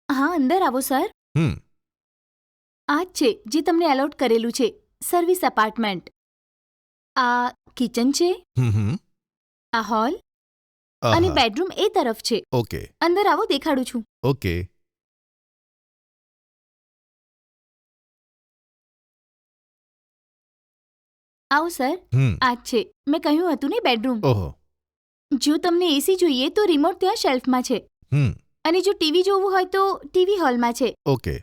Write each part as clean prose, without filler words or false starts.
હા, અંદર આવો સર. હમ આ જ છે જે તમને એલોટ કરેલું છે, સર્વિસ અપાર્ટમેન્ટ. આ કિચન છે, હમ હમ આ હોલ અને આહા બેડરૂમ એ તરફ છે. ઓકે અંદર આવો, દેખાડું છું. ઓકે આવો સર. હમ આ જ છે મેં કહ્યું હતું ને, બેડરૂમ. ઓહો જો તમને એસી જોઈએ તો રિમોટ ત્યાં શેલ્ફમાં છે, હમ અને જો ટીવી જોવું હોય તો ટીવી હોલમાં છે. ઓકે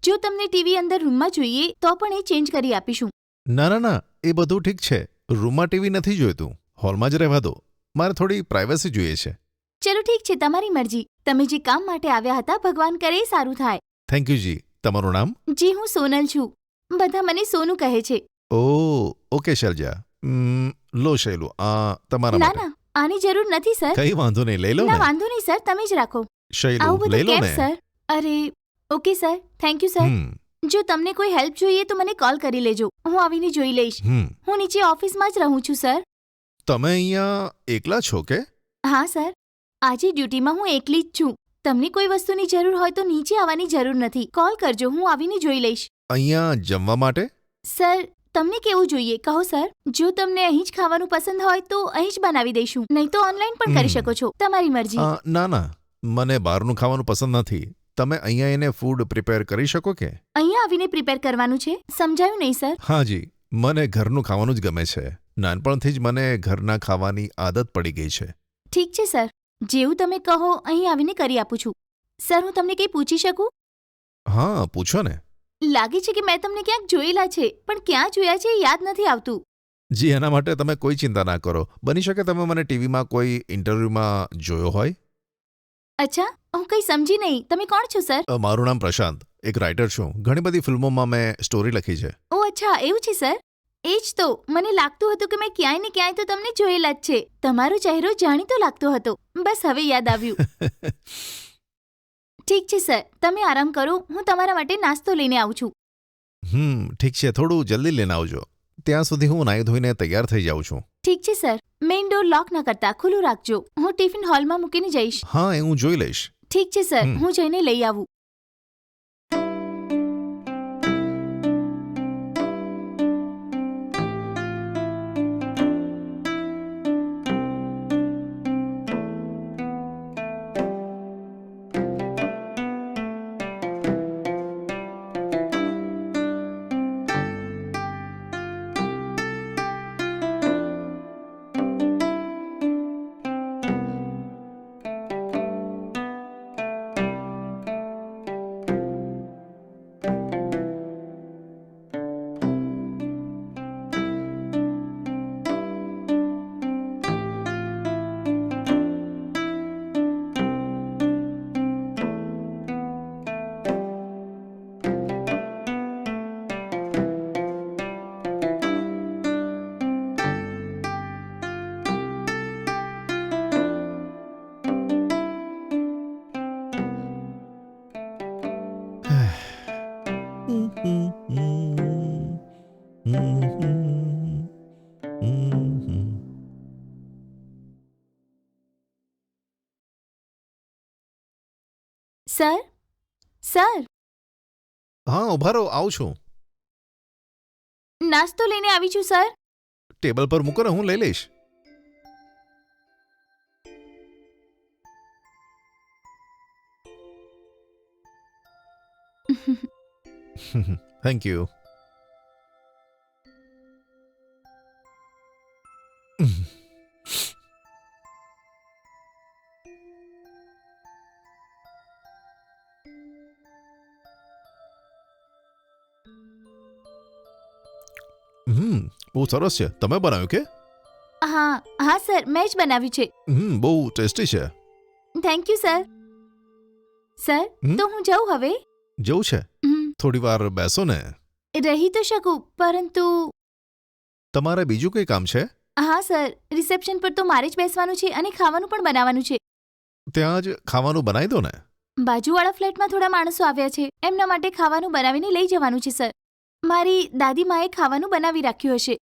જો તમને ટીવી અંદર રૂમમાં જોઈએ તો પણ એ ચેન્જ કરી આપીશું. ના ના ના એ બધું ઠીક છે. રૂમમાં ટીવી નથી જોઈતું, હોલમાં જ રહેવા દો. મારે થોડી પ્રાઇવસી જોઈએ છે. ચલો ઠીક છે, તમારી મરજી. તમે જે કામ માટે આવ્યા હતા, ભગવાન કરે એ સારું થાય. થેન્ક યુ જી. તમારું નામ? જી, હું સોનલ છું. બધા મને સોનું કહે છે. ઓ ઓકે શૈલજા. લો શૈલુ, આ તમારા ના માટે. ના, આની જરૂર નથી સર. કઈ વાંધો નહીં, લઈ લો ના, ને. વાંધો નહીં સર, તમે જ રાખો. શૈલુ આવું લઈ બધું લો કેમ ને. સર? અરે okay sir, thank you sir. હમ જો તમને કોઈ હેલ્પ જોઈએ તો મને કોલ કરી લેજો, હું આવીને જોઈ લઈશ. હમ હું નીચે ઓફિસમાં જ રહું છું સર. તમે અહીંયા એકલા છો કે? હા સર, આજે ડ્યુટીમાં હું એકલી જ છું. તમને કોઈ વસ્તુની જરૂર હોય તો નીચે આવવાની જરૂર નથી, કોલ કરજો, હું આવીને જોઈ લઈશ. અહીંયા જમવા માટે? સર, તમને કેવું જોઈએ કહો સર. જો તમને અહીં જ ખાવાનું પસંદ હોય તો અહીં જ બનાવી દઈશું, નહીં તો ઓનલાઈન પણ કરી શકો છો, તમારી મરજી. ના ના, મને બહારનું ખાવાનું પસંદ નથી. તમે અહીંયા એને ફૂડ પ્રિપેર કરી શકો કે? અહીંયા આવીને પ્રિપેર કરવાનું છે? સમજાયું નહીં સર. હા જી, મને ઘરનું ખાવાનું જ ગમે છે. નાનપણથી જ મને ઘરના ખાવાની આદત પડી ગઈ છે. ઠીક છે સર, જેવું તમે કહો અહીં આવીને કરી આપું છું. સર, હું તમને કંઈ પૂછી શકું? હા પૂછો ને. લાગે છે કે મેં તમને ક્યાંક જોયેલા છે, પણ ક્યાં જોયા છે એ યાદ નથી આવતું. જી, એના માટે તમે કોઈ ચિંતા ના કરો. બની શકે તમે મને ટીવીમાં કોઈ ઇન્ટરવ્યૂમાં જોયો હોય. અચ્છા, હું કંઈ સમજી નહીં. તમે કોણ છો સર? મારું નામ પ્રશાંત, એક રાઇટર છું. ઘણી બધી ફિલ્મોમાં મેં સ્ટોરી લખી છે. ઓ અચ્છા, એવું છે સર. એ જ તો મને લાગતું હતું કે મેં ક્યાંય ને ક્યાંય તો તમને જોયેલા જ છે. તમારો ચહેરો જાણીતો લાગતો હતો, બસ હવે યાદ આવ્યું. ઠીક છે સર, તમે આરામ કરો, હું તમારા માટે નાસ્તો લઈને આવું છું. ઠીક છે, થોડું જલ્દી લઈને આવજો. ત્યાં સુધી હું નાહી ધોઈને તૈયાર થઈ જાઉં છું. ઠીક છે સર, મેઇન ડોર લોક ન કરતા ખુલ્લું રાખજો. હું ટિફિન હોલમાં મૂકીને જઈશ. હા એ હું જોઈ લઈશ. ઠીક છે સર, હું જઈને લઈ આવું. સર, સર, હા ઉભા રહો, આવું છું. નાસ્તો લઈને આવી છું સર. ટેબલ પર મૂકો ને, હું લઈ લઈશ. Thank you. બહુ સરસ છે. તમે બનાવ્યું કે? હા હા સર, મેં જ બનાવ્યું છે. બહુ ટેસ્ટી છે. Thank you sir. સર, તો હું જાઉં હવે? જવું છે? થોડી વાર બેસો ને. રહી તો શકું, પરંતુ તમારે બીજું કંઈ કામ છે? હા સર, રિસેપ્શન પર તો મારે જ બેસવાનું છે અને ખાવાનું પણ બનાવવાનું છે. ત્યાં જ ખાવાનું બનાવી દો ને. બાજુવાળા ફ્લેટમાં થોડા માણસો આવ્યા છે, એમના માટે ખાવાનું બનાવીને લઈ જવાનું છે સર. મારી દાદીમાએ ખાવાનું બનાવી રાખ્યું હશે.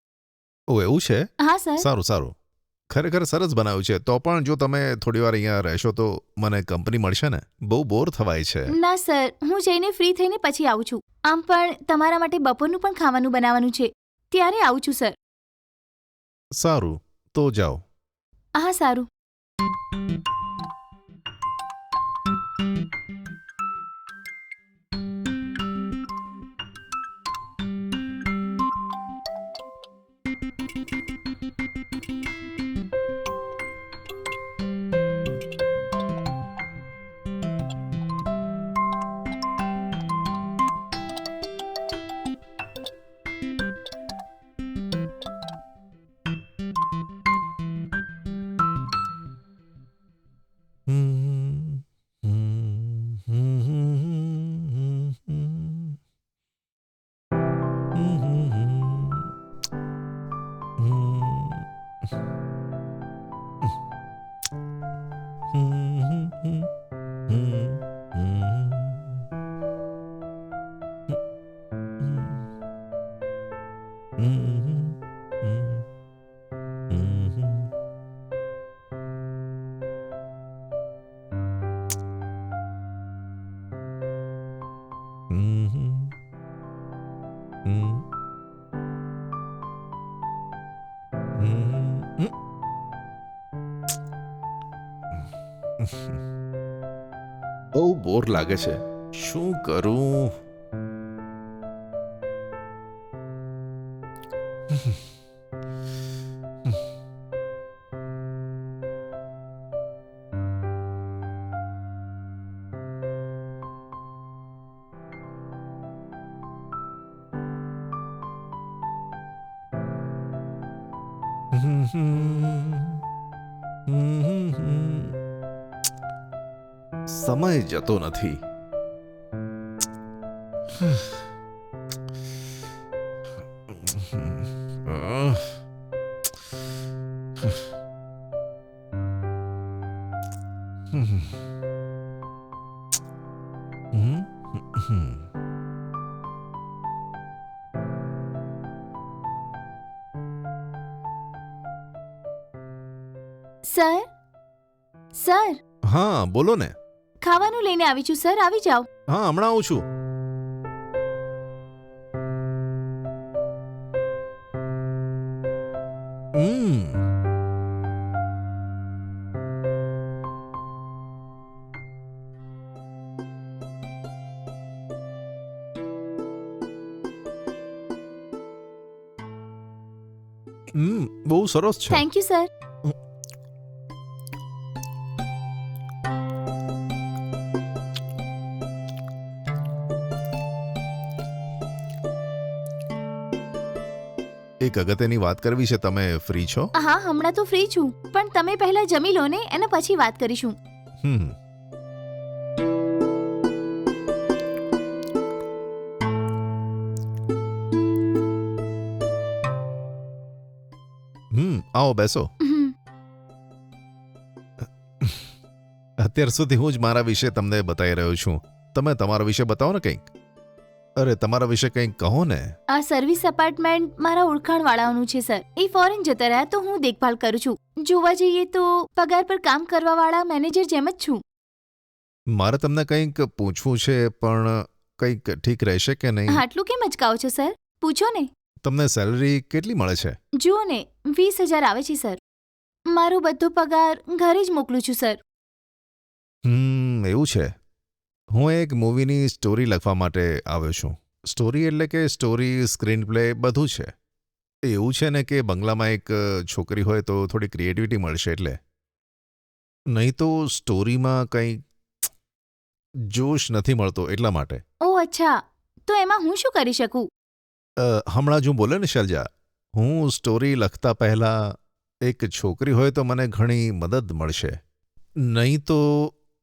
ઓ એવું છે? હા સર. સારું સારું, ખરેખર સરસ બનાવ્યું છે. તો પણ જો તમે થોડી વાર અહીંયા રહેશો તો મને કંપની મળશે ને? બહુ બોર થવાય છે. ના સર, હું જઈને ફ્રી થઈને પછી આવું છું. આમ પણ તમારા માટે બપોરનું પણ ખાવાનું બનાવવાનું છે, ત્યારે આવું છું સર. સારું, તો જાઓ. હા સારું. બહુ બોર લાગે છે. શું કરું? સમય જતો નથી. સર, સર, હા, બોલો ને. ખાવાનું લઈને આવી છું સર, આવી જાઓ. હા, હમણાં આવું છું. બહુ સરસ છે. Thank you sir. એક અગત્યની વાત કરવી છે. તમે ફ્રી છો? હા, હમણાં તો ફ્રી છું, પણ તમે પહેલા જમી લો ને, એના પછી વાત કરીશું. આવો, બેસો. અત્યાર સુધી હું જ મારા વિશે તમને બતાવી રહ્યો છું. તમે તમારા વિશે બતાવો ને કંઈક. અરે, તમારા વિશે કંઈક કહો ને. આ સર્વિસ અપાર્ટમેન્ટ મારા ઓળખાણવાળાઓનું છે સર. એ ફોરેન જતા રહ્યા તો હું દેખભાલ કરું છું. જોવા જઈએ તો પગાર પર કામ કરવાવાળા મેનેજર જેમ જ છું. મારે તમને કંઈક પૂછવું છે, પણ કંઈક ઠીક રહેશે કે નહીં? આટલું કેમ અચકાવો છો સર? પૂછો ને. તમને સેલરી કેટલી મળે છે? જુઓ ને, 20,000 આવે છે સર. મારો બધો પગાર ઘરે જ મોકલું છું સર. એવું છે. હું એક મૂવીની સ્ટોરી લખવા માટે આવ્યો છું. સ્ટોરી એટલે કે સ્ટોરી, સ્ક્રીન પ્લે બધું છે. એવું છે ને કે બંગલામાં એક છોકરી હોય તો થોડી ક્રિએટિવિટી મળશે એટલે. નહીં તો સ્ટોરીમાં કંઈ જોશ નથી મળતો એટલા માટે. ઓહ અચ્છા, તો એમાં હું શું કરી શકું? હમણાં જ હું બોલ્યો ને શૈલજા, હું સ્ટોરી લખતા પહેલાં એક છોકરી હોય તો મને ઘણી મદદ મળશે. નહીં તો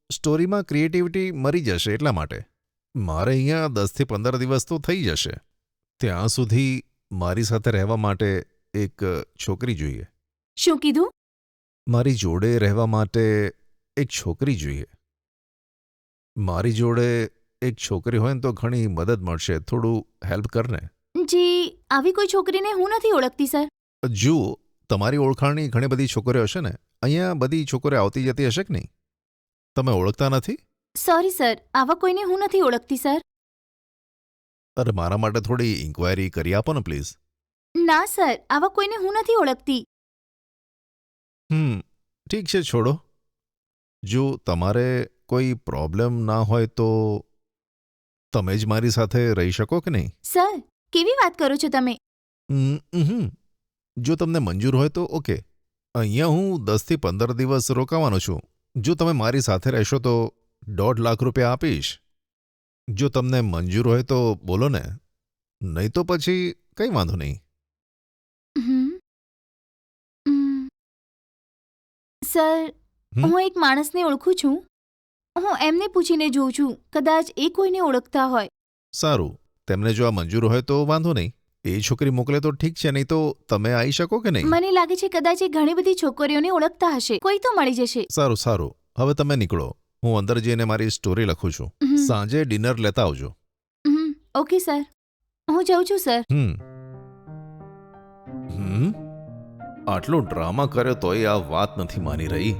સ્ટોરીમાં ક્રિએટિવિટી મરી જશે એટલા માટે. મારે અહીંયા 10 થી 15 દિવસ તો થઈ જશે. ત્યાં સુધી મારી સાથે રહેવા માટે એક છોકરી જોઈએ. શું કીધું? મારી જોડે રહેવા માટે એક છોકરી જોઈએ. મારી જોડે એક છોકરી હોય ને તો ઘણી મદદ મળશે. થોડું હેલ્પ કર ને. જી, આવી કોઈ છોકરીને હું નથી ઓળખતી સર. જુઓ, તમારી ઓળખાણની ઘણી બધી છોકરીઓ હશે ને? અહીંયા બધી છોકરીઓ આવતી જતી હશે કે નહીં? તમે ઓળખતા નથી? સોરી સર, આવા કોઈને હું નથી ઓળખતી સર. અરે મારા માટે થોડી ઇન્ક્વાયરી કરી આપો ને પ્લીઝ. ના સર, આવા કોઈને હું નથી ઓળખતી. ઠીક છે, છોડો. જો તમારે કોઈ પ્રોબ્લેમ ના હોય તો તમે જ મારી સાથે રહી શકો કે નહીં? સર, કેવી વાત કરો છો તમે? જો તમને મંજૂર હોય તો ઓકે. અહીંયા હું 10 થી 15 દિવસ રોકાવાનો છું. જો તમે મારી સાથે રહેશો તો 1.5 લાખ રૂપિયા આપીશ. જો તમને મંજૂર હોય તો બોલો ને, નહીં તો પછી કંઈ વાંધો નહીં. હમ. સર, હું એક માણસને ઓળખું છું. હું એમને પૂછીને જોઉં છું, કદાચ એ કોઈને ઓળખતા હોય. સારું, તેમને જો આ મંજૂર હોય તો વાંધો નહીં. એ છોકરી મોકલે તો ઠીક છે, નહીં તો તમે આવી શકો કે નહીં? મને લાગે છે કદાચ એ ઘણી બધી છોકરીઓને ઓળખતા હશે. કોઈ તો મળી જશે. સારું સારું, હવે તમે નીકળો. હું અંદર જઈને મારી સ્ટોરી લખું છું. સાંજે ડિનર લેતા આવજો. ઓકે સર, હું જાઉં છું સર. આટલો ડ્રામા કર્યો તોય આ વાત નથી માની રહી.